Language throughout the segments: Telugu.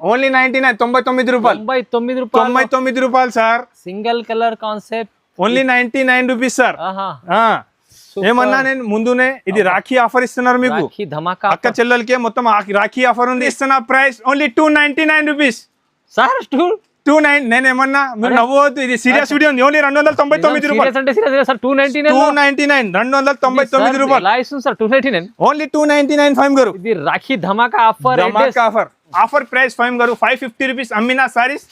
ఓన్లీ 99 99 రూపాయలు 99 రూపాయలు sir single colour concept only 99 rupees sir ఏమన్నా నేను ముందునే ఇది రాఖీ ఆఫర్ ఇస్తున్నారు మీకు అక్క చెల్లెలకే మొత్తం రాఖీ ఆఫర్ ఉంది ఇస్తున్న ప్రైస్ ఓన్లీ 299 రూపీస్ సార్ 29 నేను ఏమన్నా మీరు నవ్వద్దు ఇది సీరియస్ వీడియో ఉంది ఓన్లీ 299 రూపాయలు అంటే సీరియస్ సార్ 299 299 సార్ 299 ఓన్లీ 299 ఫైమ్ గారు ఇది రాఖీ ధమాకా ఆఫర్ ప్రైస్ ఫైమ్ గారు 550 రూపీస్ అమ్మినా saris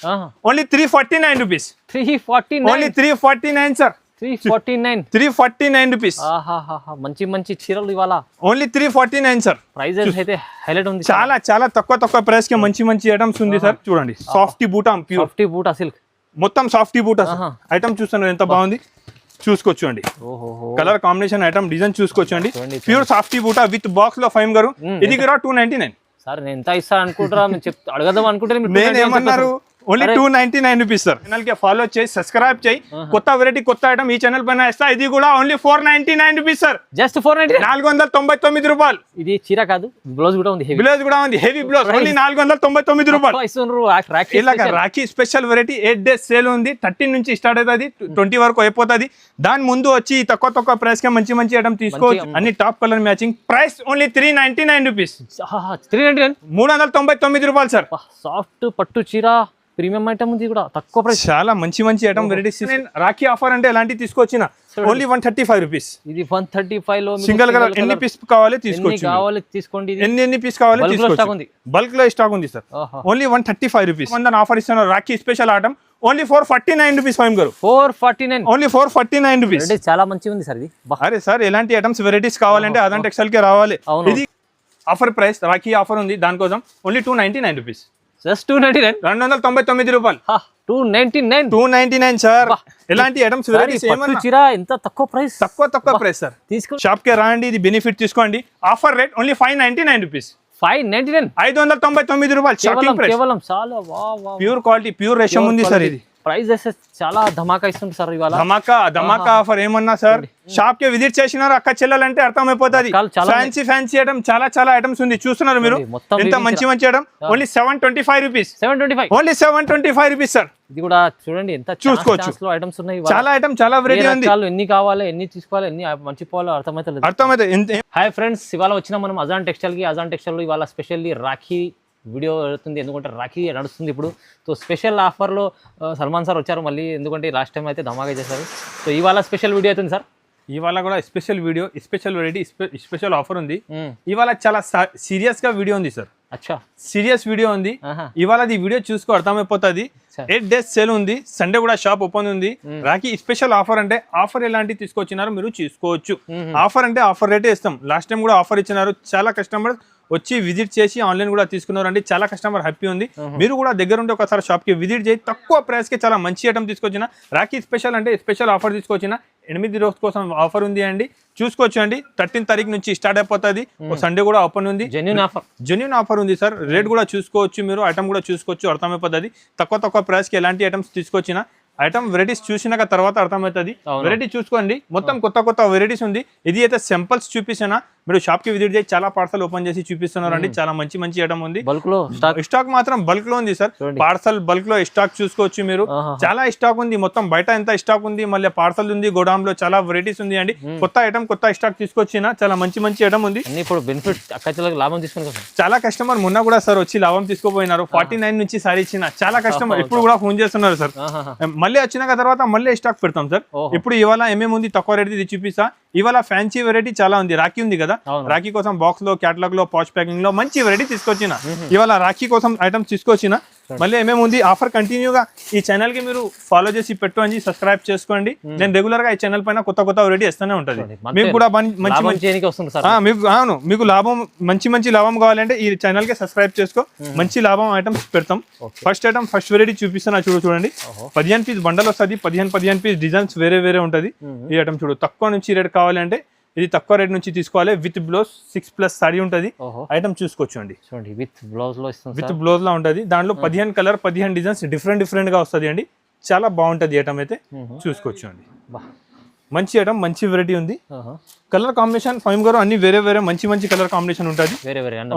only 349 rupees 349 only 349 sir 349 rupees మంచి మంచి చీరలు ఇవాళ ఓన్లీ 349 సార్ ప్రైజెస్ అయితే హైలైట్ ఉంది చాలా చాలా తక్కువ ప్రైస్ కి మంచి మంచి ఐటమ్స్ ఉంది సార్ చూడండి సాఫ్టీ బూటా బూటా సిల్క్ మొత్తం సాఫ్టీ బూటా ఐటమ్ చూస్తున్నారు ఎంత బాగుంది చూసుకోవచ్చండి కలర్ కాంబినేషన్ ఐటమ్ డిజైన్ చూసుకోవచ్చండి ప్యూర్ సాఫ్టీ బూటా విత్ బాక్స్ లో ఫైమ్ గారు ఇది కూడా 299 సార్ నేను ఎంత ఇస్తాను అనుకుంటారా అడగదాం అనుకుంటే నేను ఏమన్నారు ఓన్లీ 299 రూపీస్ సార్ ఛానల్ కి ఫాలో చేసి సబ్స్క్రైబ్ చేయి కొత్త వెరైటీ కొత్త ఐటమ్ ఈ ఛానల్ పైన ఇస్తా ఇది కూడా ఓన్లీ 499 రూపీస్ సార్ జస్ట్ 499 రూపాయలు ఇది చీర కాదు బ్లౌజ్ కూడా ఉంది హెవీ బ్లౌజ్ ఓన్లీ 499 రూపాయలు ఇలాగ Rakhi special variety 8 days sale ఉంది 13 నుంచి స్టార్ట్ అవుతుంది 20 వరకు అయిపోతుంది దాని ముందు వచ్చి తక్కువ ప్రైస్ కి మంచి మంచి ఐటమ్ తీసుకోవచ్చు అన్ని top colour matching price only 399 rupees 399 రూపాయలు సార్ సాఫ్ట్ పట్టు చీర ప్రీమియం ఐటమ్ ఉంది కూడా తక్కువ ప్రైస్ చాలా మంచి ఐటమ్ వెరైటీస్ రాఖీ ఆఫర్ అంటే ఎలాంటి తీసుకొచ్చిన ఓన్లీ 135 రూపీస్ ఇది 135 లో సింగిల్ కలర్ ఎన్ని పీస్ కావాలి తీసుకోండి ఎన్ని పీస్ కావాలి తీసుకోండి బల్క్ లో స్టాక్ ఉంది సార్ ఓన్లీ 135 రూపీస్ ఆఫర్ ఇస్తున్నారు Rakhi special item only 449 rupees Faima గారు 449 ఓన్లీ 449 రూపీస్ చాలా మంచిగా ఉంది సార్ ఇది అరే సార్ ఎలాంటి ఐటమ్స్ వెరైటీస్ కావాలంటే అదంటే టెక్స్టైల్ కే రావాలి ఇది ఆఫర్ ప్రైస్ రాఖీ ఆఫర్ ఉంది దానికోసం ఓన్లీ 299 రూపీస్ జస్ట్ 299 రూపాయలు 299 సార్ ఎలాంటి ఐటమ్స్ వెరైటీస్ చీర ఎంత తక్కువ ప్రైస్ సార్ తీసుకో షాప్ కే రాండి ఇది బెనిఫిట్ తీసుకోండి ఆఫర్ రేట్ ఓన్లీ 599 రూపీస్ 599 రూపాయలు షాపింగ్ ప్రైస్ కేవలం చాలా ప్యూర్ క్వాలిటీ ప్యూర్ రేషం ఉంది సార్ ఇది ప్రైజెస్ చాలా ధమాకా ఇస్తుంది సార్ ఇవాళ ధమాకా ఆఫర్ ఏమన్నా సార్ షాప్ కి విజిట్ చేసినారు అక్క చెల్లెలంటే అర్థమైపోతుంది ఫ్యాన్సీ ఐటమ్ చాలా ఐటమ్స్ ఉంది చూస్తున్నారు మీరు ఎంత మంచి item only 725 rupees only 725 rupees sir ఇది కూడా చూడండి ఎంత చూసుకోవచ్చు ఐటమ్స్ ఉన్నాయి చాలా వెరైటీ ఉంది ఎన్ని కావాలి ఎన్ని తీసుకోవాలి ఎన్ని మంచిపోవాలో అర్థమైతే హాయ్ ఫ్రెండ్స్ ఇవాళ వచ్చిన మనం అజాన్ టెక్స్టైల్ లో ఇవాళ స్పెషల్లీ రాఖీ వీడియో అవుతుంది ఎందుకంటే రాఖీ నడుస్తుంది ఇప్పుడు సో స్పెషల్ ఆఫర్లో సల్మాన్ సార్ వచ్చారు మళ్ళీ ఎందుకంటే లాస్ట్ టైం అయితే ధమాకా చేశారు సో ఇవాళ స్పెషల్ వీడియో అవుతుంది సార్ ఇవాళ కూడా special video special variety special offer ఉంది ఇవాళ చాలా సీరియస్ గా వీడియో ఉంది సార్ అచ్చా సీరియస్ వీడియో ఉంది ఇవాళ ఈ వీడియో చూసుకో అర్థమైపోతుంది 8 డేస్ సేల్ ఉంది సండే కూడా షాప్ ఓపెన్ ఉంది రాఖీ స్పెషల్ ఆఫర్ అంటే ఆఫర్ ఎలాంటి తీసుకొచ్చినారో మీరు చూసుకోవచ్చు ఆఫర్ అంటే ఆఫర్ రేటే ఇస్తాం లాస్ట్ టైం కూడా ఆఫర్ ఇచ్చినారు చాలా కస్టమర్స్ వచ్చి విజిట్ చేసి ఆన్లైన్ కూడా తీసుకున్నారండి చాలా కస్టమర్ హ్యాపీ ఉంది మీరు కూడా దగ్గర ఉంటే ఒకసారి షాప్ కి విజిట్ చేసి తక్కువ ప్రైస్ కి చాలా మంచి ఐటమ్ తీసుకొచ్చిన రాఖీ స్పెషల్ అంటే స్పెషల్ ఆఫర్ తీసుకొచ్చిన 8 రోజు కోసం ఆఫర్ ఉంది అండి చూసుకోవచ్చు అండి 13 తారీఖు నుంచి స్టార్ట్ అయిపోతుంది సండే కూడా ఓపెన్ ఉంది జెన్యూన్ ఆఫర్ ఉంది సార్ రేట్ కూడా చూసుకోవచ్చు మీరు ఐటమ్ కూడా చూసుకోవచ్చు అర్థమైపోతుంది తక్కువ ప్రైస్ కి ఎలాంటి ఐటమ్స్ తీసుకొచ్చినా ఐటమ్ వెరైటీస్ చూసినాక తర్వాత అర్థమవుతుంది వెరైటీ చూసుకోండి మొత్తం కొత్త వెరైటీస్ ఉంది ఇది అయితే సింపుల్స్ చూపిస్తున్నా మీరు షాప్ కి విజిట్ చేసి చాలా పార్సల్ ఓపెన్ చేసి చూపిస్తున్నారు అండి చాలా మంచి ఐటమ్ ఉంది స్టాక్ మాత్రం బల్క్ లో ఉంది సార్ పార్సల్ బల్క్ లో స్టాక్ చూసుకోవచ్చు మీరు చాలా స్టాక్ ఉంది మొత్తం బయట ఎంత స్టాక్ ఉంది మళ్ళీ పార్సల్ ఉంది గోడామ్ లో చాలా వెరైటీస్ ఉంది అండి కొత్త స్టాక్ తీసుకొచ్చిన చాలా మంచి ఐటమ్ ఉంది ఇప్పుడు బెనిఫిట్ లాభం తీసుకుని చాలా కస్టమర్ మొన్న కూడా సార్ వచ్చి లాభం తీసుకోపోయినారు 49 నుంచి సారీ ఇచ్చిన చాలా కస్టమర్ ఇప్పుడు కూడా ఫోన్ చేస్తున్నారు సార్ మళ్ళీ వచ్చినాక తర్వాత మళ్ళీ స్టాక్ పెడతాం సార్ ఇప్పుడు ఇవాళ ఏమేమి ఉంది తక్కువ రేట్ ఇది చూపిస్తా ఇవాళ ఫ్యాన్సీ వెరైటీ చాలా ఉంది రాఖీ ఉంది కదా రాఖీ కోసం బాక్స్ లో క్యాటలాగ్ లో పాచ్ ప్యాకింగ్ లో మంచి వెరైటీ తీసుకొచ్చిన ఇవాళ రాఖీ కోసం ఐటమ్స్ తీసుకొచ్చిన మళ్ళీ ఏమేమి ఉంది ఆఫర్ కంటిన్యూగా ఈ ఛానల్ కి మీరు ఫాలో చేసి పెట్టుకోండి సబ్స్క్రైబ్ చేసుకోండి నేను రెగ్యులర్ గా ఈ ఛానల్ పైన కొత్త వెరైటీ ఇస్తూనే ఉంటది మీకు కూడా మీకు లాభం మంచి లాభం కావాలంటే ఈ ఛానల్ కి సబ్స్క్రైబ్ చేసుకో మంచి లాభం ఐటమ్స్ పెడతాం ఫస్ట్ వెరైటీ చూపిస్తున్నా చూడండి 15 పీస్ బండల్ వస్తుంది 15 పీస్ డిజైన్స్ వేరే ఉంటది ఈ ఐటమ్ చూడు తక్కువ నుంచి రేట్ కావాలంటే ఇది తక్కువ రేట్ నుంచి తీసుకోవాలి విత్ బ్లౌజ్ 6+ సారీ ఉంటది ఐటమ్ చూసుకోవచ్చు అండి విత్ బ్లౌజ్ లో ఉంటది దాంట్లో 15 కలర్ 15 డిజైన్స్ డిఫరెంట్ గా వస్తుంది అండి చాలా బాగుంటది ఐటమ్ అయితే చూసుకోవచ్చు అండి మంచి ఐటమ్, మంచి వెరైటీ ఉంది. కలర్ కాంబినేషన్ ఫైమ్ గారు అన్ని వేరే వేరే మంచి కలర్ కాంబినేషన్ ఉంటుంది.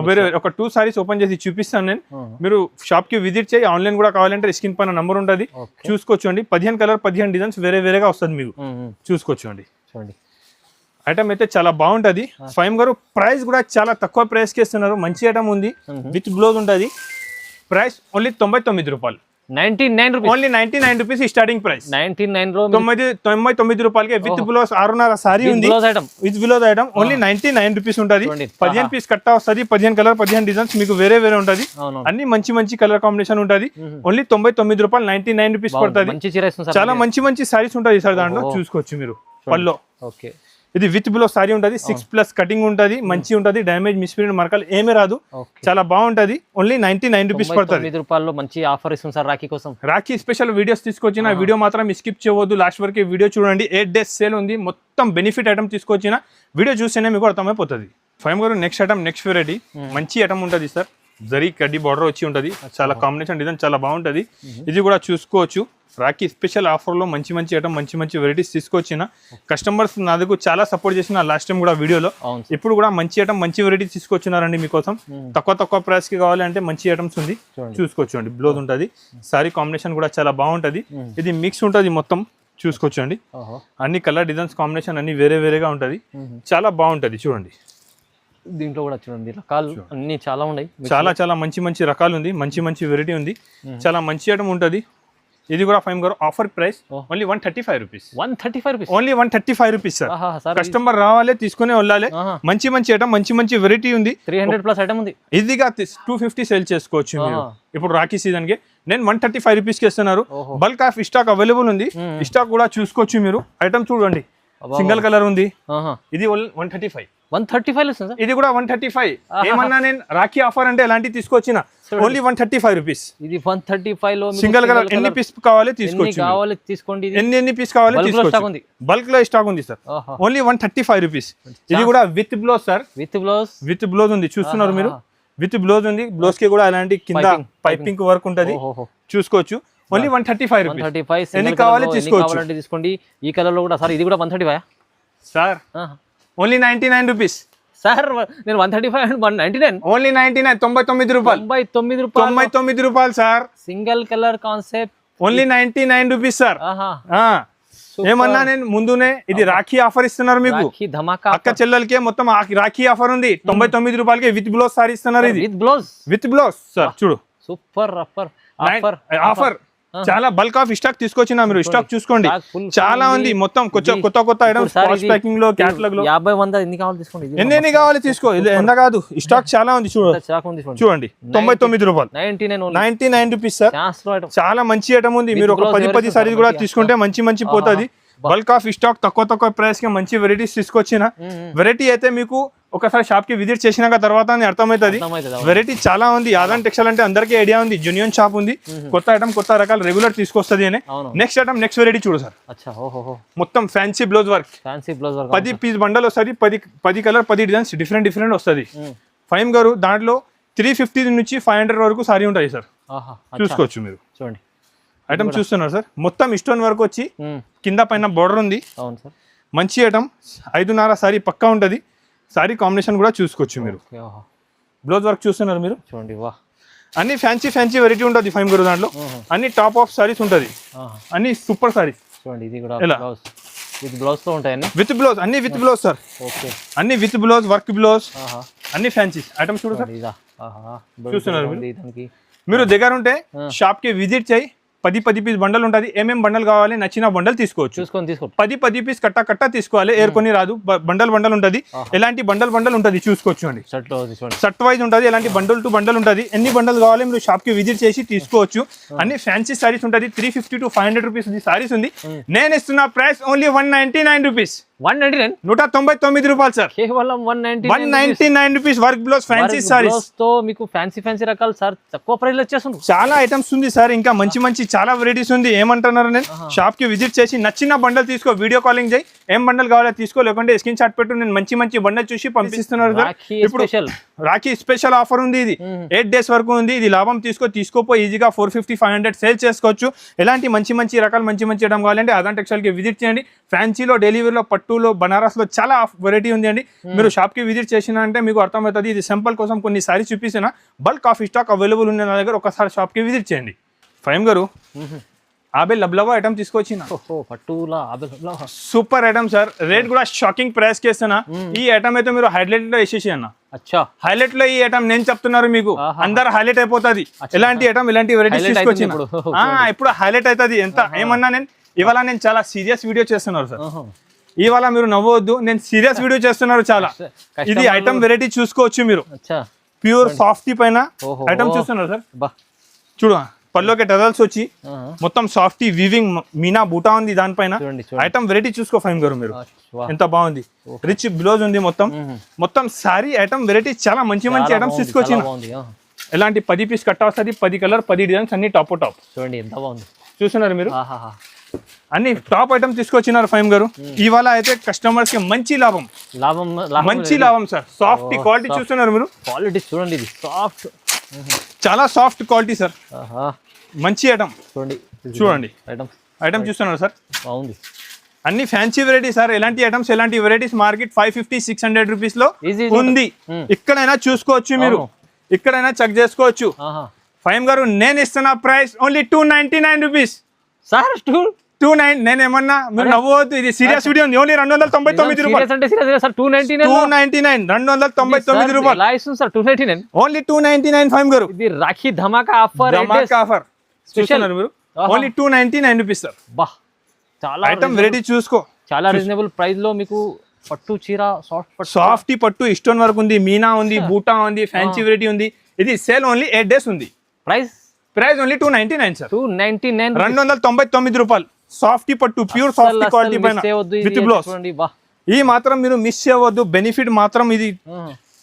వేరే ఒక 2 సారీస్ ఓపెన్ చేసి చూపిస్తాను నేను. మీరు షాప్ కి విజిట్ చేయి, ఆన్లైన్ కూడా కావాలంటే స్క్రీన్ పైన నంబర్ ఉంటుంది, చూసుకోవచ్చు అండి. 15 కలర్ 15 డిజైన్స్ వేరే వేరేగా వస్తుంది, మీకు చూసుకోవచ్చు అండి. చూడండి ఐటమ్ అయితే చాలా బాగుంటది. ఫైమ్ గారు ప్రైస్ కూడా చాలా తక్కువ ప్రైస్ కి ఇస్తున్నారు. మంచి ఐటమ్ ఉంది, విత్ బ్లౌజ్ ఉంటుంది. ప్రైస్ ఓన్లీ 99 రూపాయలు, 99 rupees, only 99 rupees starting price. 99 రూపాయలకి విత్ బ్లౌజ్ 6.5 సారీ ఉంది, with blouse item only 99 rupees ఉంటుంది. 15 పీస్ కట్టా వస్తుంది, 15 కలర్ 15 డిజైన్స్ మీకు వేరే వేరే ఉంటుంది. అన్ని మంచి కలర్ కాంబినేషన్ ఉంటుంది. ఓన్లీ 99 రూపాయలు, 99 రూపీస్ పడుతుంది. చాలా మంచి సారీస్ ఉంటుంది సార్, దాంట్లో చూసుకోవచ్చు మీరు. పల్లో ఇది విత్ బ్లో సారీ ఉంటుంది, 6+ కటింగ్ ఉంటుంది, మంచి ఉంటుంది. డ్యామేజ్ మిస్ప్రింట్ మార్కలు ఏమీ రాదు, చాలా బాగుంటది. ఓన్లీ 99 రూపీస్ పడుతుంది. రూపాయల్లో మంచి ఆఫర్ ఇస్తుంది సార్ రాఖీ కోసం. రాఖీ స్పెషల్ వీడియోస్ తీసుకొచ్చిన వీడియో మాత్రం స్కిప్ చేయవద్దు, లాస్ట్ వరకు వీడియో చూడండి. 8 days సేల్ ఉంది, మొత్తం బెనిఫిట్ ఐటమ్ తీసుకొచ్చిన వీడియో చూస్తేనే మీకు అర్థమైపోతుంది. ఫైమ్ గారు నెక్స్ట్ ఐటమ్, నెక్స్ట్ వెరైటీ మంచి ఐటమ్ ఉంటుంది సార్. జరీ కడ్డీ బార్డర్ వచ్చి ఉంటుంది, చాలా కాంబినేషన్ డిజైన్ చాలా బాగుంటుంది. ఇది కూడా చూసుకోవచ్చు. రాఖీ స్పెషల్ ఆఫర్లో మంచి ఐటమ్, మంచి వెరైటీస్ తీసుకొచ్చిన కస్టమర్స్ నా దగ్గర చాలా సపోర్ట్ చేసిన లాస్ట్ టైం కూడా వీడియోలో. ఇప్పుడు కూడా మంచి ఐటమ్, మంచి వెరైటీస్ తీసుకొచ్చినారండి మీకోసం. తక్కువ ప్రైస్ కి కావాలంటే మంచి ఐటమ్స్ ఉంది, చూసుకోవచ్చు అండి. బ్లౌజ్ ఉంటుంది, సారీ కాంబినేషన్ కూడా చాలా బాగుంటుంది. ఇది మిక్స్ ఉంటుంది మొత్తం, చూసుకోవచ్చు అండి. అన్ని కలర్ డిజైన్స్ కాంబినేషన్ అన్ని వేరే వేరేగా ఉంటుంది, చాలా బాగుంటుంది. చూడండి దీంట్లో కూడా చూడండి రకాలు అన్ని చాలా ఉన్నాయి, చాలా మంచి రకాలు ఉంది, మంచి వెరైటీ ఉంది, చాలా మంచి ఐటమ్ ఉంటుంది. ఇది కూడా ఫైమ్ గారు offer price only 135 rupees, only 135 rupees sir. Customer రావాలి, తీసుకునే వెళ్ళాలి. మంచి ఐటమ్, మంచి వెరైటీ ఉంది. 300+ ఐటమ్ ఉంది. ఈజీగా 250 సేల్ చేసుకోవచ్చు మీరు. ఇప్పుడు రాఖీ సీజన్ కి నేను 135 రూపీస్ కి ఇస్తున్నారు. బల్క్ ఆఫ్ స్టాక్ అవైలబుల్ ఉంది, స్టాక్ కూడా చూసుకోవచ్చు మీరు. ఐటమ్ చూడండి, సింగిల్ కలర్ ఉంది. ఇది 135, ఇది కూడా 135. ఏమన్నా నేను రాఖీ ఆఫర్ అంటే ఎలాంటి తీసుకొచ్చిన ఓన్లీ 135 రూపీస్. ఇది 135 లో సింగిల్ కలర్ ఎన్ని పీస్ కావాలి తీసుకోండి, ఎన్ని పీస్ కావాలి తీసుకోండి. బల్క్ లో స్టాక్ ఉంది సార్, ఓన్లీ 135 రూపీస్. ఇది కూడా with blouse sir, with blouse ఉంది, చూస్తున్నారు మీరు. విత్ బ్లౌజ్ ఉంది, బ్లౌజ్ కి కూడా అలాంటి కింద పైపింగ్ వర్క్ ఉంటది, చూసుకోవచ్చు. Only 135 rupees. ఎన్ని కావాలి తీసుకోండి. ఈ కలర్ లో కూడా సార్, ఇది కూడా 135 సార్, ఓన్లీ 99 రూపీస్ సార్. నేను 135 అండ్ 199, ఓన్లీ 99, 99 రూపాయలు, 99 రూపాయలు sir. Single colour concept, only 99 rupees sir. ఏమన్నా నేను ముందునే ఇది రాఖీ ఆఫర్ ఇస్తున్నారు మీకు. అక్క చెల్లెలకే మొత్తం రాఖీ ఆఫర్ ఉంది. 99 రూపాయలకి విత్ బ్లౌజ్ సారీ ఇస్తున్నారు. ఇది విత్ బ్లౌజ్ సార్. చూడు సూపర్ ఆఫర్. చాలా బల్క్ ఆఫ్ స్టాక్ తీసుకొచ్చిన మీరు. స్టాక్ చూసుకోండి, చాలా ఉంది. మొత్తం కొత్త ఐటమ్స్ ప్యాకింగ్ లో, క్యాటలాగ్ లో 50-100 ఎన్ని కావాలి తీసుకోండి. ఎన్ని కావాలి తీసుకో, ఎంత కాదు. స్టాక్ చాలా ఉంది, చూడండి. 99 రూపాయలు, 99 రూపీస్ సార్. చాలా మంచి ఐటమ్ ఉంది. మీరు ఒక 10 సారీస్ కూడా తీసుకుంటే మంచి పోతుంది. బల్క్ ఆఫ్ స్టాక్, తక్కువ ప్రైస్ కి మంచి వెరైటీస్ తీసుకొచ్చిన. వెరైటీ అయితే మీకు ఒకసారి షాప్ కి విజిట్ చేసినాక తర్వాత అర్థమవుతుంది. వెరైటీ చాలా ఉంది. ఆదాన్ టెక్స్టైల్ అంటే అందరికీ ఐడియా ఉంది, జెన్యూన్ షాప్ ఉంది. కొత్త ఐటమ్, కొత్త రకాలు రెగ్యులర్ తీసుకొస్తుంది అని. నెక్స్ట్ ఐటమ్, నెక్స్ట్ వెరైటీ చూడు సార్. మొత్తం fancy blouse work, 10 piece bundle వస్తుంది. 10 కలర్ 10 డిజైన్స్ డిఫరెంట్ వస్తుంది. ఫైమ్ గారు దాంట్లో 350 నుంచి 500 వరకు సారీ ఉంటాయి సార్, చూసుకోవచ్చు మీరు. చూడండి ఐటమ్ చూస్తున్నారు సార్, మొత్తం స్టోన్ వర్క్ వచ్చి కింద పైన బోర్డర్ ఉంది. మంచి ఐటమ్, 5.5 సారీ పక్కా ఉంటుంది. సారీ కాంబినేషన్ కూడా చూసుకోవచ్చు మీరు. బ్లౌజ్ వర్క్ చూస్తున్నారు మీరు, చూడండి. అన్ని ఫ్యాన్సీ వెరైటీ ఉంటుంది ఫైమ్ గారు దాంట్లో. అన్ని టాప్ ఆఫ్ సారీస్ ఉంటుంది, అన్ని సూపర్ సారీస్. చూడండి ఇది కూడా విత్ బ్లౌజ్ తో ఉంటాయి. విత్ బ్లౌజ్, అన్ని విత్ బ్లౌజ్ సార్. అన్ని విత్ బ్లౌజ్, వర్క్ బ్లౌజ్, అన్ని ఫ్యాన్సీ ఐటమ్స్ చూడు సార్. చూస్తున్నారు మీరు దగ్గర ఉంటే షాప్ కి విజిట్ చేయి. 10 పీస్ బండల్ ఉంటుంది. ఏమేం బండల్ కావాలి నచ్చిన బండల్ తీసుకోవచ్చు. 10 పీస్ కట్ట తీసుకోవాలి, ఏర్కొని రాదు. బండల్ ఉంటుంది. ఎలాంటి బండల్ ఉంటుంది చూసుకోవచ్చు అండి. షర్ట్ వైజ్ ఉంటుంది, ఎలాంటి బండల్ టు బండల్ ఉంటుంది. ఎన్ని బండల్ కావాలి మీరు షాప్ కి విజిట్ చేసి తీసుకోవచ్చు. అన్ని ఫ్యాన్సీ సారీస్ ఉంటుంది. 350 to 500 రూపీస్ సారీస్ ఉంది. నేను ఇస్తున్న ప్రైస్ ఓన్లీ 199 రూపీస్. 199 రూపాయలు సార్, కేవలం 199 rupees. Work blouse fancy saris తో మీకు ఫ్యాన్సీ రకాలు సార్ తక్కువ ప్రైస్ లో వచ్చేస్తుంది. చాలా ఐటమ్స్ ఉంది సార్, ఇంకా మంచి చాలా వెరైటీస్ ఉంది. ఏమంటున్నారు, నేను షాప్ కి విజిట్ చేసి నచ్చిన బండల్ తీసుకో, వీడియో కాలింగ్ చేయి. ఏం బండల్ కావాలో తీసుకో, లేకుంటే స్క్రీన్ షాట్ పెట్టు, నేను మంచి మంచి బండల్ చూసి పంపిస్తున్నారు సార్. ఇప్పుడు రాఖీ స్పెషల్ ఆఫర్ ఉంది, ఇది 8 days వరకు ఉంది. ఇది లాభం తీసుకోపోయి ఈజీగా 450-500 సేల్ చేసుకోవచ్చు. ఎలాంటి మంచి మంచి రకాలు మంచి మంచి ఐటమ్ కావాలంటే అజాన్ టెక్స్టైల్కి విజిట్ చేయండి. ఫ్యాన్సీలో, డెలివరీలో, పట్టులో, బనారస్లో చాలా వెరైటీ ఉంది అండి. మీరు షాప్కి విజిట్ చేసినా అంటే మీకు అర్థమవుతుంది. ఇది సింపుల్ కోసం కొన్ని సారీ చూపిస్తున్నా, బల్క్ ఆఫ్ స్టాక్ అవైలబుల్ ఉన్న నా దగ్గర. ఒకసారి షాప్కి విజిట్ చేయండి. ఫైమ్ గారు ఆబే లబ్లవా ఐటమ్ తీసుకొచ్చిన సూపర్ ఐటమ్ సార్. రేట్ కూడా షాకింగ్ ప్రైస్ కి ఇస్తున్నా. ఈ ఐటమ్ అయితే మీరు హైలైట్ లో వేసేసి అన్న. హైలైట్ లో ఈ ఐటమ్ నేను చెప్తున్నారు మీకు, అందరు హైలైట్ అయిపోతుంది. ఎలాంటి ఐటమ్ ఇలాంటి వెరైటీస్ తీసుకొచ్చిన ఇప్పుడు హైలైట్ అవుతుంది. ఎంత ఏమన్నా నేను ఇవాళ నేను చాలా సీరియస్ వీడియో చేస్తున్నారు సార్. ఇవాళ మీరు నవ్వవద్దు, నేను సీరియస్ వీడియో చేస్తున్నారు చాలా. ఇది ఐటమ్ వెరైటీ చూసుకోవచ్చు మీరు. ప్యూర్ సాఫ్టీ పైన ఐటమ్ చూస్తున్నారు సార్. చూడు పల్లోకి టజల్స్ వచ్చి మొత్తం సాఫ్టీ వీవింగ్ మీనా బూటా ఉంది దానిపైన. ఐటమ్ వెరైటీ చూసుకో ఫైమ్ గారు మీరు, ఎంత బాగుంది. రిచ్ బ్లౌజ్ ఉంది. మొత్తం సారీ ఐటమ్ వెరైటీ చాలా మంచి మంచి ఐటమ్స్ తీసుకొచ్చిన. ఎలాంటి 10 పీస్ కట్ట వస్తుంది, 10 కలర్ 10 డిజైన్స్ అన్ని టాప్ టాప్. చూడండి ఎంత బాగుంది, చూస్తున్నారు మీరు. అన్ని టాప్ ఐటమ్ తీసుకొచ్చినారు ఫైమ్ గారు. ఇవాళ అయితే కస్టమర్స్ కి మంచి లాభం మంచి లాభం సార్. సాఫ్ట్ క్వాలిటీ చూస్తున్నారు మీరు. క్వాలిటీ చూడండి, ఇది సాఫ్ట్, చాలా సాఫ్ట్ క్వాలిటీ సార్. మంచి ఐటమ్ చూడండి. ఐటమ్ చూస్తున్నారు సార్, బాగుంది. అన్ని ఫ్యాన్సీ వెరైటీ సార్. ఎలాంటి వెరైటీస్ మార్కెట్ 550-600 రూపీస్ లో ఉంది. ఇక్కడైనా చూసుకోవచ్చు మీరు, ఇక్కడైనా చెక్ చేసుకోవచ్చు. ఫైమ్ గారు నేను ఇస్తున్న ప్రైస్ ఓన్లీ 299 రూపీస్ సార్. 29. నేను ఏమన్నా మీరు నవ్వద్దు, ఇది సీరియస్ వీడియో ఉంది. ఓన్లీ 299 రూపాయలు. 299 299 రూపాయలు. ఓన్లీ 299 ఫైమ్ గారు. ఇది రాఖీ ధమాకా ఆఫర్. చూస్తున్నారు మీరు, ఓన్లీ 299 రూపీస్ సార్. బా చాలా ఐటమ్ వెరైటీ చూసుకో. చాలా రీజనబుల్ ప్రైస్ లో మీకు పట్టు చీర, సాఫ్టీ పట్టు స్టోన్ వర్క్ ఉంది, మీనా ఉంది, బూటా ఉంది, ఫ్యాన్సీ వెరైటీ ఉంది. ఇది సేల్ ఓన్లీ 8 days ఉంది. Price only 299 sir. 299 రూపాయలు. సాఫ్టీ పట్టు, ప్యూర్ సాఫ్టీ క్వాలిటీ పైన విత్ బ్లౌజ్. ఈ మాత్రం మీరు మిస్ చేయవద్దు. బెనిఫిట్ మాత్రం ఇది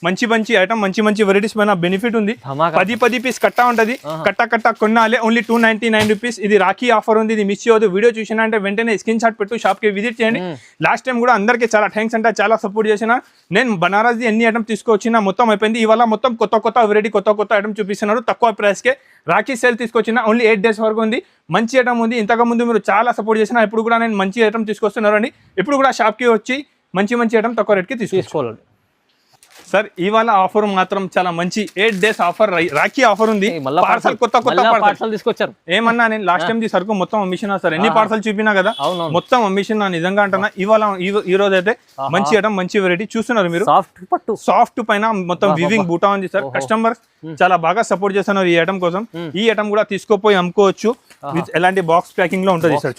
మంచి మంచి ఐటమ్, మంచి మంచి వెరైటీస్ పైన బెనిఫిట్ ఉంది. 10 పీస్ కట్ట ఉంటది, కట్ట కొనాలి. Only 299 rupees. ఇది రాఖీ ఆఫర్ ఉంది, ఇది మిస్ చేయవద్దు. వీడియో చూసినా అంటే వెంటనే స్క్రీన్ షాట్ పెట్టు, షాప్ కి విజిట్ చేయండి. లాస్ట్ టైం కూడా అందరికి చాలా థ్యాంక్స్ అంటే చాలా సపోర్ట్ చేసిన. నేను బనారస్ ఎన్ని ఐటమ్ తీసుకొచ్చినా మొత్తం అయిపోయింది. ఇవాళ మొత్తం కొత్త వెరైటీ, కొత్త ఐటమ్ చూపిస్తున్నారు తక్కువ ప్రైస్ కే. రాఖీ సేల్ తీసుకొచ్చిన ఓన్లీ 8 days వరకు ఉంది. మంచి ఐటమ్ ఉంది. ఇంతకు ముందు మీరు చాలా సపోర్ట్ చేసిన, ఇప్పుడు కూడా నేను మంచి ఐటమ్ తీసుకొస్తున్నారు అండి. ఇప్పుడు కూడా షాప్ కి వచ్చి మంచి ఐటమ్ తక్కువ రేట్కి తీసుకోవాలి సార్. ఇవాళ ఆఫర్ మాత్రం చాలా మంచి 8 days ఆఫర్, రాఖీ ఆఫర్ ఉంది. పార్సల్ కొత్త పార్సల్ తీసుకొచ్చారు. ఏమన్నా నేను లాస్ట్ టైం సరుకు మొత్తం అమ్మిషనా సార్. ఎన్ని పార్సల్ చూపినా కదా, మొత్తం అమ్మిషన్ నిజంగా అంటున్నా. ఇవాళ ఈ రోజు అయితే మంచి ఐటమ్, మంచి వెరైటీ చూస్తున్నారు మీరు. సాఫ్ట్ పైన మొత్తం వివింగ్ బూటా ఉంది సార్. కస్టమర్ చాలా బాగా సపోర్ట్ చేస్తున్నారు ఈ ఐటమ్ కోసం. ఈ ఐటమ్ కూడా తీసుకోపోయి అమ్ముకోవచ్చు. ఎలాంటి బాక్స్ ప్యాకింగ్ లో ఉంటుంది సార్.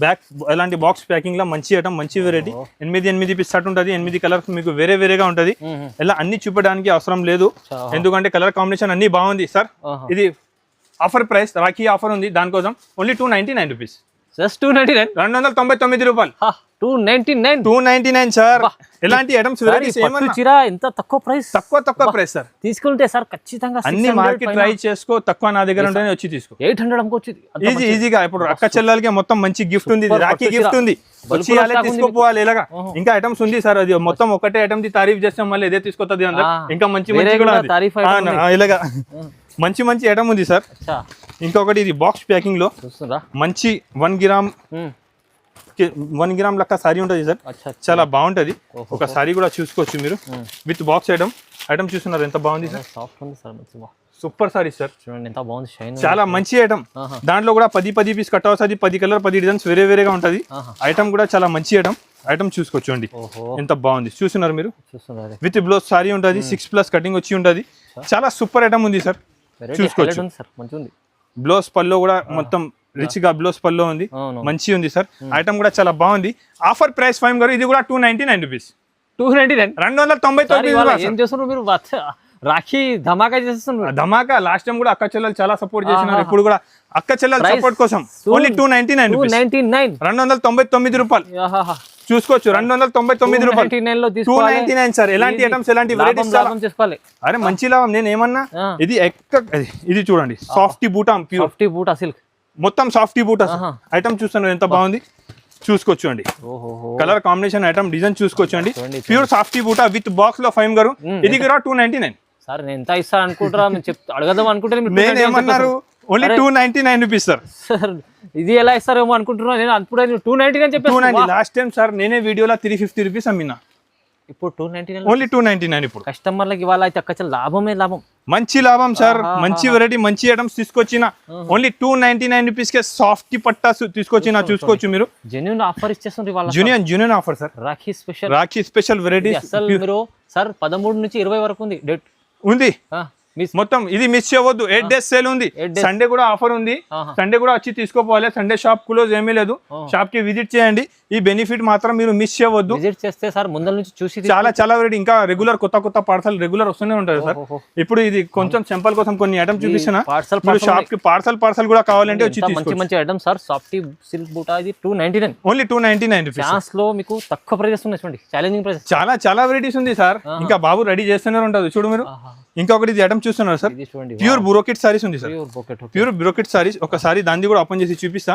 బ్యాక్ ఎలాంటి బాక్స్ ప్యాకింగ్ లో మంచి ఐటమ్, మంచి వెరైటీ. 8 పీస్ సెట్ ఉంటుంది. 8 కలర్స్ మీకు వేరేగా ఉంటుంది. ఇలా అన్ని చూపడానికి అవసరం లేదు, ఎందుకంటే కలర్ కాంబినేషన్ అన్ని బాగుంది సార్. ఇది ఆఫర్ ప్రైస్, రాఖీ ఆఫర్ ఉంది, దానికోసం ఓన్లీ 299 రూపీస్. 299 రూపాయలు. 299 సార్. ఎలాంటి ఐటమ్స్ వెరైటీస్ ఎంత తక్కువ ప్రైస్, తక్కువ ప్రైస్ సార్. తీసుకుంటే సార్ ఖచ్చితంగా అన్ని మార్కెట్ ట్రై చేసుకో, తక్కువ నా దగ్గర ఉంటే వచ్చి తీసుకో. 800 అమ్ముకోవచ్చు ఈజీగా. ఇప్పుడు అక్క చెల్లెలకి మొత్తం మంచి గిఫ్ట్ ఉంది, రాఖీ గిఫ్ట్ ఉంది. వచ్చి తీసుకోపోవాలి. ఇలాగా ఇంకా ఐటమ్స్ ఉంది సార్. అది మొత్తం ఒకటే ఐటమ్ ది తారీఫ్ చేస్తాం, మళ్ళీ ఇదే తీసుకొస్తుంది అందరు. ఇంకా మంచి కూడా ఇలాగా మంచి ఐటమ్ ఉంది సార్. ఇంకొకటి ఇది బాక్స్ ప్యాకింగ్ లో మంచి 1 గ్రామ్ లెక్క సారీ ఉంటుంది సార్. చాలా బాగుంటది. ఒక సారీ కూడా చూసుకోవచ్చు మీరు విత్ బాక్స్ ఐటమ్ చూస్తున్నారు ఎంత బాగుంది సార్. Super sorry sir. చూడండి ఎంత బాగుంది, షైన్. చాలా మంచి ఐటమ్. దాంట్లో కూడా 10 పీస్ కట్ అవుతుంది. 10 కలర్ 10 డిజైన్స్ వేరేగా ఉంటది. ఐటమ్ కూడా చాలా మంచి ఐటమ్ చూసుకోవచ్చు. ఎంత బాగుంది చూస్తున్నారు మీరు. విత్ బ్లౌజ్ సారీ ఉంటుంది. 6+ కటింగ్ వచ్చి ఉంటది. చాలా సూపర్ ఐటమ్ ఉంది సార్. చూసుకోవచ్చు. బ్లౌజ్ పల్లో కూడా మొత్తం రిచ్ గా బ్లౌజ్ పల్లో ఉంది, మంచి ఉంది సార్. ఐటమ్ కూడా చాలా బాగుంది. ఆఫర్ ప్రైస్ ఫైమ్ గారు ఇది కూడా 299 రూపీస్. 299 రాఖీ ధమాకా చేస్తున్నారు. ధమాకా. లాస్ట్ టైం కూడా అక్క చెల్లెలు చాలా సపోర్ట్ చేసినారు. ఇప్పుడు కూడా అక్క చెల్లెలు సపోర్ట్ కోసం ఓన్లీ 299 299 రూపాయలు చూసుకోవచ్చు. 299 రూపాయలు. 299 సార్. ఎలాంటి ఐటమ్స్, ఎలాంటి వెరైటీస్ చేసుకోవాలి. అరే మంచి లాభం. నేను ఏమన్నా ఇది చూడండి, సాఫ్టీ బూటా, ప్యూర్ సాఫ్టీ బూటా సిల్క్, మొత్తం సాఫ్టీ బూటా ఐటమ్ చూస్తాను ఎంత బాగుంది. చూసుకోవచ్చు అండి. కలర్ కాంబినేషన్ ఐటమ్ డిజైన్ చూసుకోవచ్చు అండి. ప్యూర్ సాఫ్టీ బూటా విత్ బాక్స్ లో ఫైమ్ గారు ఇది కూడా 299. సార్ నేను ఎంత ఇస్తా అనుకుంటారా అడగదాం అనుకుంటే నేను ఏమన్నారు ఓన్లీ 299 రూపీస్ సార్. సార్ ఇది ఎలా ఇస్తారేమో అనుకుంటున్నా నేను. అప్పుడే 299 చెప్పాను. లాస్ట్ టైం సార్ నేనే వీడియోలో 350 రూపీస్ అమ్మినా. ఇప్పుడు 299 ఓన్లీ 299. ఇప్పుడు కస్టమర్లకి ఇవాళ అయితే అక్క లాభమే లాభం, మంచి లాభం సార్. మంచి వెరైటీ మంచి ఐటమ్స్ తీసుకొచ్చిన ఓన్లీ 299 రూపీస్ కే సాఫ్ట్ పట్టా తీసుకొచ్చిన చూసుకోవచ్చు మీరు. జెన్యూన్ ఆఫర్ ఇచ్చేస్తుంది ఇవాళ. Genuine offer sir. Rakhi special variety అసలు మీరు సార్ 13 నుంచి 20 వరకు ఉంది డేట్ ఉంది మొత్తం. ఇది మిస్ చేయవద్దు. 8 days సేల్ ఉంది. సండే కూడా ఆఫర్ ఉంది. సండే కూడా వచ్చి తీసుకోపోవాలి. సండే షాప్ క్లోజ్ ఏమీ లేదు. షాప్ కి విజిట్ చేయండి. ఈ బెనిఫిట్ మాత్రం మీరు మిస్ చేయవద్దు. విజిట్ చేస్తే సార్ ముందర నుంచి చూసి చాలా వెరైటీ ఇంకా రెగ్యులర్ కొత్త పార్సల్ రెగ్యులర్ వస్తూనే ఉంటుంది సార్. ఇప్పుడు ఇది కొంచెం సింపుల్ కోసం కొన్ని ఐటమ్ చూపిస్తున్నా. షాప్ కి పార్సల్ కూడా కావాలంటే వచ్చి తీసుకోండి. మంచి ఐటమ్ సార్. సాఫ్టీ సిల్క్ బూటా ఇది 299 ఓన్లీ 299 రూపీస్. ఛాన్స్ లో మీకు తక్కువ ప్రైజెస్ ఉన్నాయి చూడండి. ఛాలెంజింగ్ ప్రైస్ చాలా వెరైటీస్ ఉంది సార్. ఇంకా బాబు రెడీ చేస్తూనే ఉంటుంది చూడు మీరు. ఇంకొకటి ఇది ఐటమ్ చూస్తున్నారు సార్. ప్యూర్ బ్రోకెట్ సారీస్ ఉంది సార్. Pure brocade saris. ఒకసారి దాన్ని కూడా ఓపెన్ చేసి చూపిస్తా.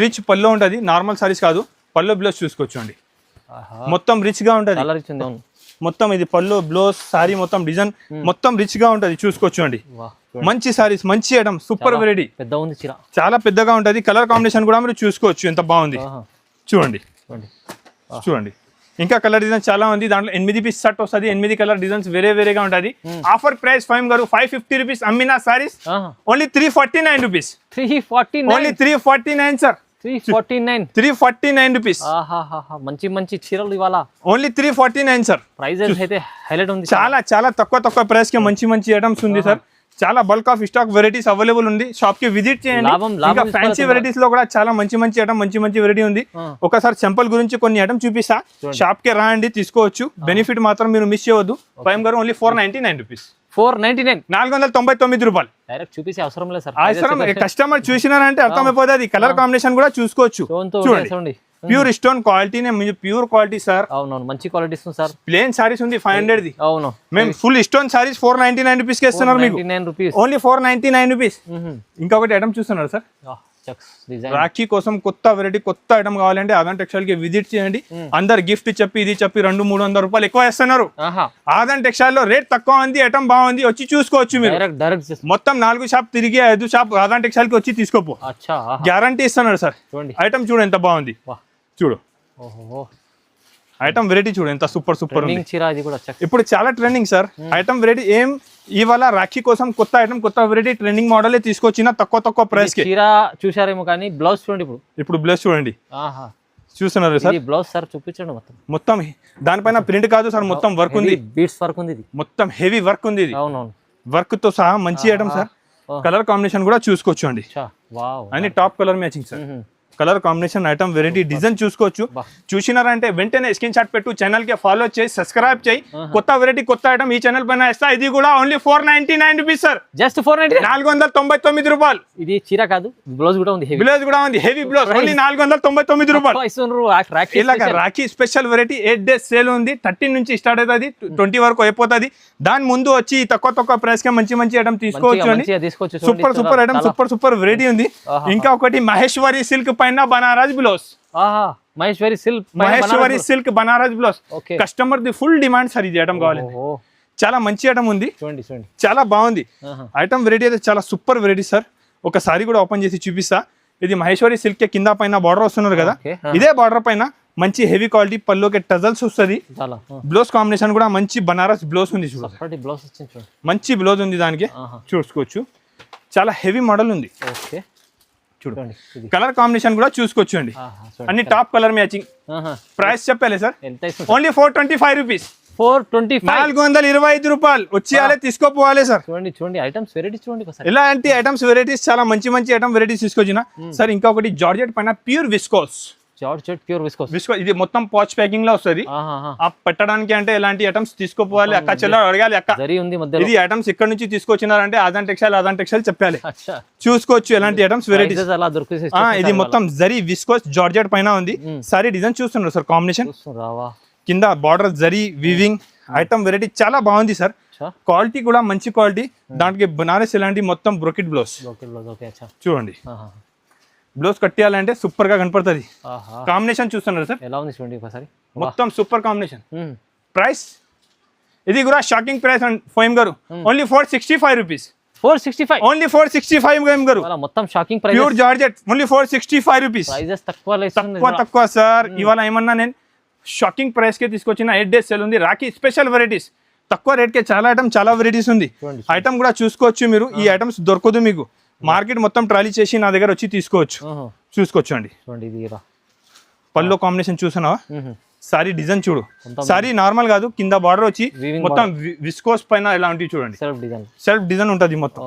రిచ్ పల్లో ఉంటది, నార్మల్ సారీస్ కాదు. పల్లో బ్లౌజ్ చూసుకోవచ్చు అండి. మొత్తం రిచ్ గా ఉంటది. మొత్తం ఇది పల్లో బ్లౌజ్ సారీ మొత్తం డిజైన్ మొత్తం రిచ్ గా ఉంటది చూసుకోవచ్చు అండి. మంచి సారీస్ మంచి ఐటమ్ సూపర్ వెరైటీ. చాలా పెద్దగా ఉంటది. కలర్ కాంబినేషన్ కూడా మీరు చూసుకోవచ్చు ఎంత బాగుంది చూడండి. ఇంకా కలర్ డిజైన్ చాలా ఉంది. దాంట్లో 8 పీస్ సెట్ వస్తుంది. 8 కలర్ డిజైన్స్ వేరేగా ఉంటుంది. ఆఫర్ ప్రైస్ ఫైమ్ గారు 550 రూపీస్ అమ్మిన saris only 349 rupees. Only 349 sir. 349 rupees. మంచి చీరలు ఇవాళ ఓన్లీ 349 సార్. ప్రైజెస్ అయితే హైలైట్ ఉంది. చాలా తక్కువ ప్రైస్ కి మంచి ఐటమ్స్ ఉంది సార్. చాలా bulk of stock varieties available ఉంది. షాప్ కి విజిట్ చేయండి. ఇంకా ఫ్యాన్సీ వెరైటీస్ లో కూడా చాలా మంచి ఐటమ్ మంచి వెరైటీ ఉంది. ఒకసారి సింపుల్ గురించి కొన్ని ఐటమ్ చూపిస్తా. షాప్ కి రాండి తీసుకోవచ్చు. బెనిఫిట్ మాత్రం మీరు మిస్ చేయవద్దు. ఫైమ్ గారు ఓన్లీ 499 రూపీస్. 499 రూపాయలు. డైరెక్ట్ చూపించే అవసరం లేదు సార్. అవసరం కస్టమర్ చూసినారంటే అర్థమైపోతుంది. కలర్ కాంబినేషన్ కూడా చూసుకోవచ్చు. చూడండి pure stone quality pure quality sir. అవునవును మంచి క్వాలిటీ ఇస్తుంది సార్. ప్లేన్ సారీస్ ఉంది 500 ది. అవును మేము ఫుల్ స్టోన్ సారీస్ 499 రూపీస్ కి ఇస్తున్నారు మీకు. Only 499 rupees. ఇంకొకటి ఐటమ్ చూస్తున్నారు సార్. రాఖీ కోసం కొత్త వెరైటీ కొత్త ఐటమ్ కావాలంటే ఆదాన్ టెక్స్టైల్ కి విజిట్ చేయండి. అందరు గిఫ్ట్ చెప్పి ఇది చెప్పి 200-300 రూపాయలు ఎక్కువ ఇస్తున్నారు. ఆదాన్ టెక్స్టైల్ లో రేట్ తక్కువ ఉంది, ఐటమ్ బాగుంది, వచ్చి చూసుకోవచ్చు మీరు. మొత్తం 4 షాప్ తిరిగి 5 షాప్ ఆదాన్ టెక్స్టైల్ కి వచ్చి తీసుకోపో. గ్యారంటీ ఇస్తున్నారు సార్. ఐటమ్ చూడు ఎంత బాగుంది చూడు. ఐటమ్ వెరైటీ చూడు ఎంత సూపర్ ఉంది. ఇప్పుడు చాలా ట్రెండింగ్ సార్ ఐటమ్ వెరైటీ. ఏం ఇవాళ రాఖీ కోసం కొత్త ఐటమ్ కొత్త వెరైటీ ట్రెండింగ్ మోడల్ తీసుకొచ్చిన తక్కువ ప్రైస్ కి. చూసారేమో కానీ బ్లౌజ్ చూడండి. ఇప్పుడు బ్లౌజ్ చూడండి. చూస్తున్నారు సార్. బ్లౌజ్ సార్ చూపించండి. మొత్తం దానిపైన ప్రింట్ కాదు సార్, మొత్తం వర్క్ ఉంది. బీట్స్ వర్క్ ఉంది. మొత్తం హెవీ వర్క్ ఉంది. అవునవును వర్క్ తో సహా మంచి ఐటమ్ సార్. కలర్ కాంబినేషన్ కూడా చూసుకోవచ్చు అండి. అన్ని top colour matching sir. Colour combination item variety design చూసుకోవచ్చు. చూసినారంటే వెంటనే స్క్రీన్ షాట్ పెట్టు, ఛానల్ కి ఫాలో చేసి సబ్స్క్రైబ్ చేయి. కొత్త వెరైటీ కొత్త ఐటమ్ ఈ ఛానల్ పైన ఇస్తా. ఇది కూడా ఓన్లీ 499 రూపీస్ సార్. జస్ట్ 499 రూపాయలు. ఇది చీర కాదు, బ్లౌజ్ కూడా ఉంది. బ్లౌజ్ కూడా ఉంది, హెవీ బ్లౌజ్. ఓన్లీ 499 రూపాయలు. ఇలాగ Rakhi special variety 8 days sale ఉంది. 13 నుంచి స్టార్ట్ అవుతుంది, 20 వరకు అయిపోతుంది. దాని ముందు వచ్చి తక్కువ ప్రైస్ కి మంచి ఐటమ్ తీసుకోవచ్చు అండి. సూపర్ ఐటమ్ సూపర్ వెరైటీ ఉంది. ఇంకా ఒకటి మహేశ్వరి సిల్క్ పైన Banaras blouse. Maheshwari silk Banaras blouse customer the full demand sir. ఇది ఐటమ్ కావాలి, చాలా మంచి ఐటమ్ ఉంది. చాలా బాగుంది ఐటమ్ వెరైటీ అయితే చాలా సూపర్ వెరైటీ సార్. ఒక సారీ కూడా ఓపెన్ చేసి చూపిస్తా. ఇది మహేశ్వరి సిల్క్ కే కింద పైన బార్డర్ వస్తున్నారు కదా, ఇదే బార్డర్ పైన మంచి హెవీ క్వాలిటీ పల్లోకి టజల్స్ వస్తుంది. బ్లౌజ్ కాంబినేషన్ కూడా మంచి బనారస్ బ్లౌజ్ ఉంది. మంచి బ్లౌజ్ ఉంది, దానికి చూసుకోవచ్చు. చాలా హెవీ మోడల్ ఉంది. చూడండి కలర్ కాంబినేషన్ కూడా చూసుకోవచ్చు అండి. అన్ని టాప్ కలర్ మ్యాచింగ్. ప్రైస్ చెప్పాలి సార్. Only 425 rupees. 425 రూపాయలు. వచ్చేయాలి తీసుకోపోవాలి సార్. చూడండి ఐటమ్స్ వెరైటీస్ చూడండి. ఇలాంటి ఐటమ్స్ వెరైటీస్ చాలా మంచి ఐటమ్ వెరైటీస్ తీసుకొచ్చిన సార్. ఇంకొకటి జార్జెట్ పైన ప్యూర్ విస్కోస్. ఇది మొత్తం పాచ్ ప్యాకింగ్ లో వస్తుంది. పెట్టడానికి అంటే ఎలాంటి ఐటమ్స్ తీసుకోపోవాలి అక్క చెల్ల అడగాలి. అక్క ఇది ఐటమ్స్ ఇక్కడ నుంచి తీసుకొచ్చినారంటే ఆదాన్ టెక్స్టైల్ చెప్పాలి. చూసుకోవచ్చు ఎలాంటి ఐటమ్స్ వెరైటీస్. ఇది మొత్తం జరీ విస్కోస్ జార్జెట్ పైన ఉంది. సారీ డిజైన్ చూస్తున్నారు సార్. కాంబినేషన్ కింద border zari weaving item variety చాలా బాగుంది సార్. క్వాలిటీ కూడా మంచి క్వాలిటీ. దానికి బనారస్ ఇలాంటి మొత్తం బ్రోకెట్ బ్లౌజ్ చూడండి. బ్లౌజ్ కట్టియాలంటే సూపర్ గా కనపడుతుంది. కాంబినేషన్ చూస్తున్నారు సార్ ఎలా ఉంది చూడండి ఒకసారి, మొత్తం సూపర్ కాంబినేషన్. ప్రైస్ ఇది కూడా షాకింగ్ ప్రైస్ అండ్ ఫోయం గారు, ఓన్లీ 465 రూపీస్. 465 ఓన్లీ 465 ఫోయం గారు, మొత్తం shocking price. Pure georgette, only 465 rupees. Prices తక్కువ సార్. ఇవాళ ఏమన్నా నేను షాకింగ్ ప్రైస్ కి తీసుకొచ్చిన 8 days సేల్ ఉంది. రాఖీ స్పెషల్ వెరైటీస్ తక్కువ రేట్ కి చాలా ఐటమ్, చాలా వెరైటీస్ ఉంది. ఐటమ్ కూడా చూసుకోవచ్చు మీరు. ఈ ఐటమ్స్ దొరకదు మీకు, మార్కెట్ మొత్తం ట్రాలీ చేసి నా దగ్గర వచ్చి తీసుకోవచ్చు, చూసుకోవచ్చు అండి. పల్లో కాంబినేషన్ చూసావా, సారీ డిజైన్ చూడు. సారీ నార్మల్ కాదు, కింద బార్డర్ వచ్చి మొత్తం విస్కోస్ పైన ఇలాంటివి చూడండి, సెల్ఫ్ డిజైన్ ఉంటుంది మొత్తం,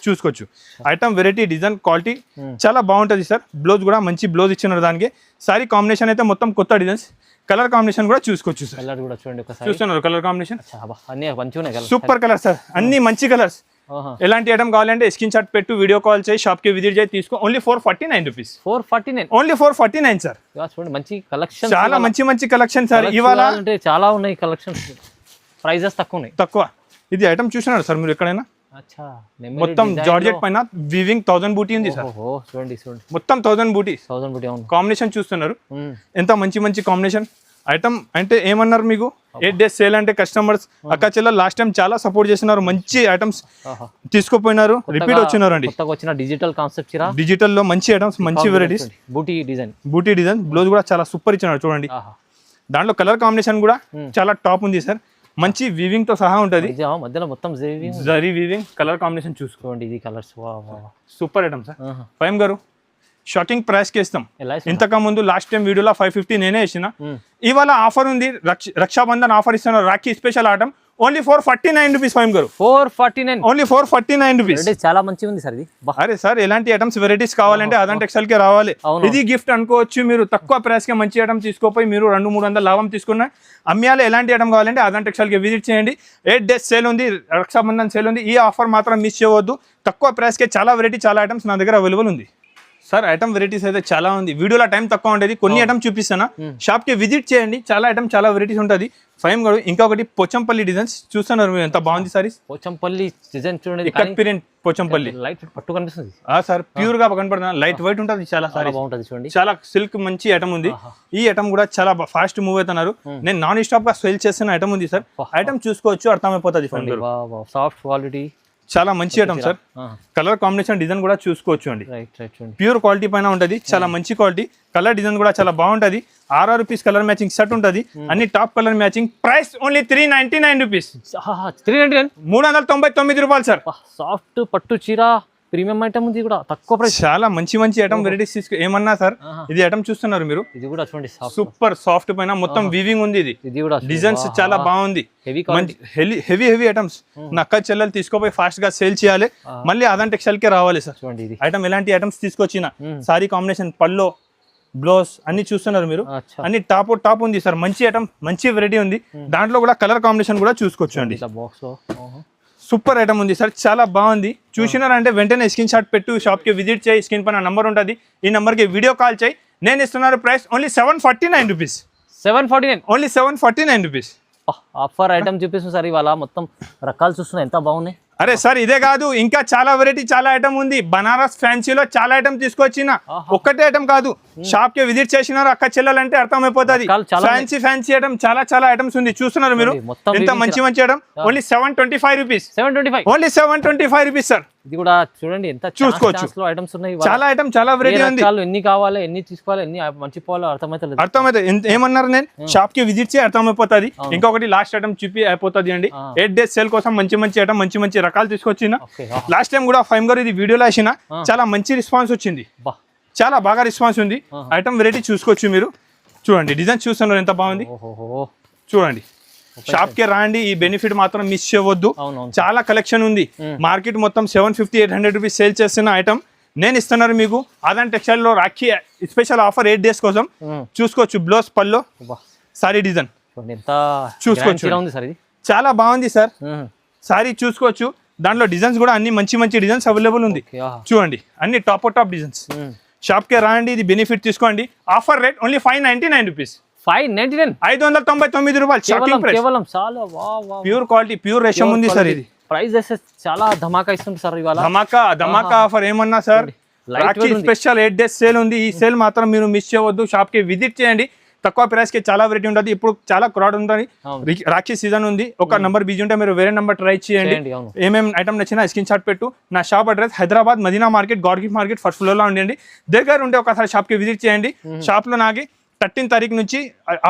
చూసుకోవచ్చు. ఐటమ్ వెరైటీ, డిజైన్, క్వాలిటీ చాలా బాగుంటుంది సార్. బ్లౌజ్ కూడా మంచి బ్లౌజ్ ఇచ్చినారు దానికి. సారీ కాంబినేషన్ అయితే మొత్తం కొత్త డిజైన్స్. కలర్ కాంబినేషన్ కూడా చూసుకోవచ్చు సార్. చూస్తున్నారు colour combination, super colour sir, అన్ని మంచి కలర్స్. ఎలాంటి ఐటమ్ కావాలంటే స్క్రీన్ షాట్ పెట్టు, వీడియో కాల్ చేయి, షాప్ కి విజిట్ చేయి, తీసుకో. Only 449 rupees. 449, only 449 sir. మంచి కలెక్షన్, చాలా మంచి కలెక్షన్ సార్. ఇవాళ అంటే చాలా ఉన్నాయి కలెక్షన్స్, ప్రైజెస్ తక్కువ. ఇది ఐటమ్ చూసినారు సార్ మీరు ఎక్కడైనా? మొత్తం జార్జెట్ పైన వీవింగ్ 1000 బూటీ ఉంది సార్. మొత్తం 1000 బూటీ కాంబినేషన్ చూస్తున్నారు. ఎంత మంచి కాంబినేషన్ ఐటమ్ అంటే ఏమన్నారు మీకు 8 days సేల్ అంటే కస్టమర్స్ అక్క చెల్ల లాస్ట్ టైం చాలా సపోర్ట్ చేస్తున్నారు. మంచి ఐటమ్స్ తీసుకుపోయినారు, రిపీట్ వచ్చినారు అండి. డిజిటల్ కాన్సెప్ట్, డిజిటల్ లో మంచి ఐటమ్స్, మంచి వెరైటీస్. బూటీ డిజైన్ బ్లౌజ్ కూడా చాలా సూపర్ ఇచ్చినారు చూడండి. దాంట్లో కలర్ కాంబినేషన్ కూడా చాలా టాప్ ఉంది సార్. మంచి వీవింగ్ తో సహా ఉంటది, మధ్యలో మొత్తం జరీ వీవింగ్. కలర్ కాంబినేషన్ చూసుకోండి, ఇది కలర్స్ సూపర్ ఐటమ్ సార్. ఫైమ్ గారు షాకింగ్ ప్రైస్ కి ఇస్తాం. ఇంతకు ముందు లాస్ట్ టైం వీడియోలో 550 నేనే వేసిన. ఇవాళ ఆఫర్ ఉంది, రక్షాబంధన్ ఆఫర్ ఇస్తున్నారు. Rakhi special item only 449 rupees. Faima గారు 449, ఓన్లీ 449 రూపీస్. చాలా మంచిగా ఉంది సార్ ఇది. అరే సార్, ఎలాంటి ఐటమ్స్ వెరైటీస్ కావాలంటే అదాన్ టెక్స్టైల్ కి రావాలి. ఇది గిఫ్ట్ అనుకోవచ్చు మీరు. తక్కువ ప్రైస్ కి మంచి ఐటమ్ తీసుకోపోయి మీరు 200-300 లాభం తీసుకున్నా అమ్మాయిలు. ఎలాంటి ఐటమ్ కావాలంటే అదాన్ టెక్స్టైల్ కి విజిట్ చేయండి. 8 days సేల్ ఉంది, రక్షాబంధన్ సేల్ ఉంది. ఈ ఆఫర్ మాత్రం మిస్ చేయవద్దు. తక్కువ ప్రైస్ కి చాలా వెరైటీ, చాలా ఐటమ్స్ నా దగ్గర అవైలబుల్ ఉంది సార్. ఐటమ్ వెరైటీస్ అయితే చాలా ఉంది. వీడియోలో టైం తక్కువ ఉంటుంది, కొన్ని ఐటమ్ చూపిస్తాను. షాప్ కి విజిట్ చేయండి, చాలా ఐటమ్, చాలా వెరైటీస్ ఉంటుంది. ఫైమ్ గారు ఇంకొకటి పోచంపల్లి డిజైన్స్ చూస్తున్నారు మీరు, ఎంత బాగుంది సారీస్. పోచంపల్లి డిజైన్ చూడండి, పోచంపల్లి లైట్ పట్టు కనిపిస్తుంది సార్. ప్యూర్ గా కనపడుతుంది, లైట్ వైట్ ఉంటుంది, చాలా సారీ బాగుంటుంది చూడండి. చాలా సిల్క్ మంచి ఐటమ్ ఉంది. ఈ ఐటమ్ కూడా చాలా ఫాస్ట్ మూవ్ అవుతున్నారు. నేను నాన్ స్టాప్ గా సేల్ చేస్తున్న ఐటమ్ ఉంది సార్. ఐటమ్ చూసుకోవచ్చు, అర్థమైపోతుంది. ఫైమ్ గారు సాఫ్ట్ క్వాలిటీ, చాలా మంచి item sir. Colour combination, design కూడా చూసుకోవచ్చు అండి. ప్యూర్ క్వాలిటీ పైన ఉంటది, చాలా మంచి క్వాలిటీ. కలర్ డిజైన్ కూడా చాలా బాగుంటది. 6 రూపీస్ కలర్ మ్యాచింగ్ సెట్ ఉంటది, అన్ని top colour matching. Price only 399 rupees. 399 రూపాయలు సార్. సాఫ్ట్ పట్టు చీర, ప్రీమియం ఐటమ్ ఉంది కూడా, తక్కువ ప్రైస్. చాలా మంచి ఐటమ్ వెరైటీస్ తీసుకో. ఏమన్నా సార్, ఇది ఐటమ్ చూస్తున్నారు మీరు, ఇది కూడా చూడండి, సూపర్ సాఫ్ట్ పైన మొత్తం వీవింగ్ ఉంది. ఇది కూడా డిజైన్స్ చాలా బాగుంది. Heavy items. నక్క చెల్లెలు తీసుకోపోయి ఫాస్ట్ గా సేల్ చేయాలి, మళ్ళీ అదాన్ టెక్స్టైల్ కే రావాలి సార్. ఐటమ్ ఎలాంటి ఐటమ్స్ తీసుకొచ్చిన సారీ కాంబినేషన్, పల్లో, బ్లౌజ్ అన్ని చూస్తున్నారు మీరు. అన్ని టాప్ ఉంది సార్. మంచి ఐటమ్, మంచి వెరైటీ ఉంది. దాంట్లో కూడా కలర్ కాంబినేషన్ కూడా చూసుకోవచ్చు అండి. సూపర్ ఐటమ్ ఉంది సార్, చాలా బాగుంది. చూసినారంటే వెంటనే స్క్రీన్ షాట్ పెట్టు, షాప్ కి విజిట్ చేయి. స్క్రీన్ పైన నంబర్ ఉంటుంది, ఈ నంబర్ కి వీడియో కాల్ చేయి. నేను ఇస్తున్నారు price only 749 rupees. 749, only 749 rupees. Offer item చూపిస్తుంది సార్. ఇవాళ మొత్తం రకాలు చూస్తున్నా, ఎంత బాగున్నాయి. అరే సార్, ఇదే కాదు, ఇంకా చాలా వెరైటీ, చాలా ఐటమ్ ఉంది. బనారస్ ఫ్యాన్సీలో చాలా ఐటమ్ తీసుకొచ్చిన, ఒక్కటే ఐటమ్ కాదు. షాప్ కి విజిట్ చేసినారు అక్క చెల్లెలంటే అర్థమైపోతుంది. ఫ్యాన్సీ ఐటమ్, చాలా ఐటమ్స్ ఉంది. చూస్తున్నారు మీరు, ఎంత మంచి item. Only 725 rupees. Only 725 rupees sir. ఇది కూడా చూడండి, ఎంత చూసుకోవచ్చు. ఐటమ్స్ ఉన్నాయి, చాలా ఐటమ్, చాలా వెరైటీ ఉంది. ఎన్ని కావాలి, ఎన్ని తీసుకోవాలి, ఎన్ని మంచి పోవాలో అర్థమైతే. ఏమన్నారు, నేను షాప్ కి విజిట్ చేసి అర్థమైపోతుంది. ఇంకొకటి లాస్ట్ ఐటమ్ చూపి అయిపోతుంది అండి. 8 days సేల్ కోసం మంచి ఐటమ్, మంచి రకాలు తీసుకొచ్చిన. లాస్ట్ టైం కూడా ఫైమ్ గారు ఇది వీడియోలో వేసిన, చాలా మంచి రెస్పాన్స్ వచ్చింది. చాలా బాగా రెస్పాన్స్ ఉంది. ఐటమ్ వెరైటీ చూసుకోవచ్చు మీరు. చూడండి, డిజైన్ చూస్తున్నారు ఎంత బాగుంది. చూడండి, షాప్ కి రాండి, ఈ బెనిఫిట్ మాత్రం మిస్ చేయవద్దు. చాలా కలెక్షన్ ఉంది. మార్కెట్ మొత్తం 750-800 రూపీస్ సేల్ చేస్తున్న ఐటమ్ నేను ఇస్తున్నారు మీకు. అదాన్ టెక్స్టైల్ లో రాఖీ స్పెషల్ ఆఫర్ 8 days కోసం. చూసుకోవచ్చు, బ్లౌజ్, పల్లో, సారీ డిజైన్ చూసుకోవచ్చు. చాలా బాగుంది సార్. సారీ చూసుకోవచ్చు, దాంట్లో డిజైన్స్ కూడా అన్ని మంచి డిజైన్స్ అవైలబుల్ ఉంది. చూడండి, అన్ని టాప్ డిజైన్స్. షాప్ కి రాండి, ఇది బెనిఫిట్ తీసుకోండి. Offer rate only 599 rupees. 599 రూపాయలు. ప్యూర్ క్వాలిటీ, ప్యూర్ రేషం ఉంది సార్. ఇది ప్రైస్ చాలా ధమాకా ఇస్తుంది సార్. ఇవాళ ధమాకా ఆఫర్. ఏమన్నా sir, Rakhi special 8 days sale ఉంది. ఈ సేల్ మాత్రం మీరు మిస్ చేయవద్దు. షాప్ కి విజిట్ చేయండి. తక్కువ ప్రైస్ కి చాలా వెరైటీ ఉంటుంది. ఇప్పుడు చాలా క్రౌడ్ ఉంటుంది. రాఖీ సీజన్ ఉంది. ఒక నంబర్ బిజీ ఉంటే మీరు వేరే నంబర్ ట్రై చేయండి. ఏమేమి ఐటమ్ నచ్చినా స్క్రీన్ షాట్ పెట్టు. నా shop address Hyderabad Madina market, god gift market first floor లో ఉండండి. దగ్గర ఉంటే ఒకసారి షాప్ కి విజిట్ చేయండి. షాప్ లో నాకు 13 తారీఖు నుంచి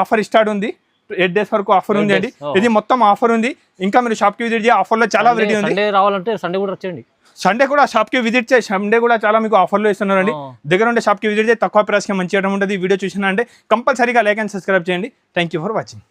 ఆఫర్ స్టార్ట్ ఉంది. 8 days వరకు ఆఫర్ ఉంది అండి. ఇది మొత్తం ఆఫర్ ఉంది. ఇంకా మీరు షాప్ కి విజిట్ చేయ ఆఫర్ లో చాలా వెరైటీ ఉంది. సండే రావాలంటే సండే కూడా వచ్చేయండి. సండే కూడా షాప్ కి విజిట్ చేయి. సండే కూడా చాలా మీకు ఆఫర్లు ఇస్తున్నారండి. దగ్గర ఉండే షాప్ కి విజిట్ చేయి. తక్కువ ప్రైస్ కి మంచి ఐటమ్ ఉంటుంది. వీడియో చూసినా అంటే కంపల్సరీగా లైక్ అండ్ సబ్స్క్రైబ్ చేయండి. Thank you for watching.